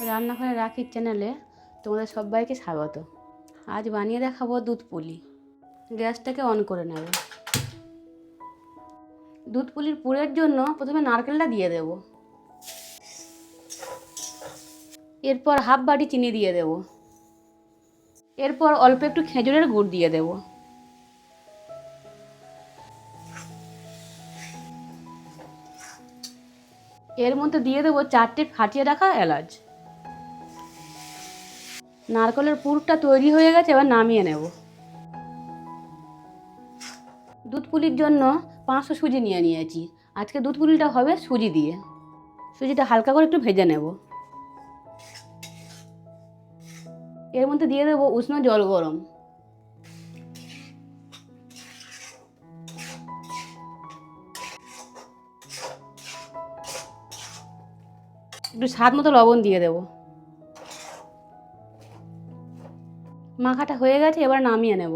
রান্নাঘরে রাখির চ্যানেলে তোমাদের সবাইকে স্বাগত। আজ বানিয়ে দেখাবো দুধ পুলি। গ্যাসটাকে অন করে নেব। দুধ পুলির পুরের জন্য প্রথমে নারকেলটা দিয়ে দেব। এরপর হাফ বাটি চিনি দিয়ে দেব। এরপর অল্প একটু খেজুরের গুড় দিয়ে দেব। এর মধ্যে দিয়ে দেবো 4টে ফাটিয়ে রাখা এলাচ। নারকেলের পুরটা তৈরি হয়ে গেছে, এবার নামিয়ে নেব। দুধ পুলির জন্য 500 সুজি নিয়েছি। আজকে দুধ পুলিটা হবে সুজি দিয়ে। সুজিটা হালকা করে একটু ভেজে নেব। এর মধ্যে দিয়ে দেবো উষ্ণ জল গরম। একটু স্বাদ মতো লবণ দিয়ে দেব। মাখাটা হয়ে গেছে, এবার নামিয়ে নেব।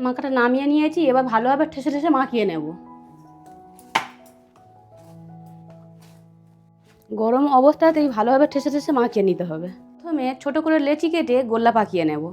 মাখাটা নামিয়ে নিয়েছি, এবার ভালোভাবে ঠেসে ঠেসে মাখিয়ে নেব। গরম অবস্থাতেই ভালোভাবে ঠেসে ঠেসে মাখিয়ে নিতে হবে। প্রথমে ছোট করে লেচি কেটে গোল্লা পাকিয়ে নেব।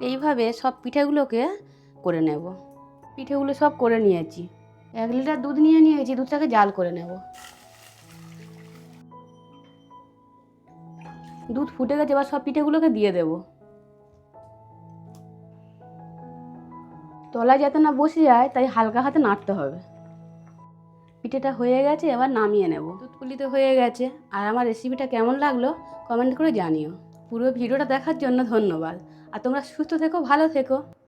এইভাবে সব পিঠেগুলোকে করে নেব। পিঠেগুলো সব করে নিয়েছি। 1 লিটার দুধ নিয়েছি, দুধটাকে জাল করে নেব। দুধ ফুটে গেছে, এবার সব পিঠেগুলোকে দিয়ে দেব। তলায় যাতে না বসে যায়, তাই হালকা হাতে নাড়তে হবে। পিঠেটা হয়ে গেছে, এবার নামিয়ে নেব। দুধ পুলি তো হয়ে গেছে। আর আমার রেসিপিটা কেমন লাগলো কমেন্ট করে জানিও। পুরো ভিডিওটা দেখার জন্য ধন্যবাদ। আর তোমরা সুস্থ থেকো, ভালো থেকো।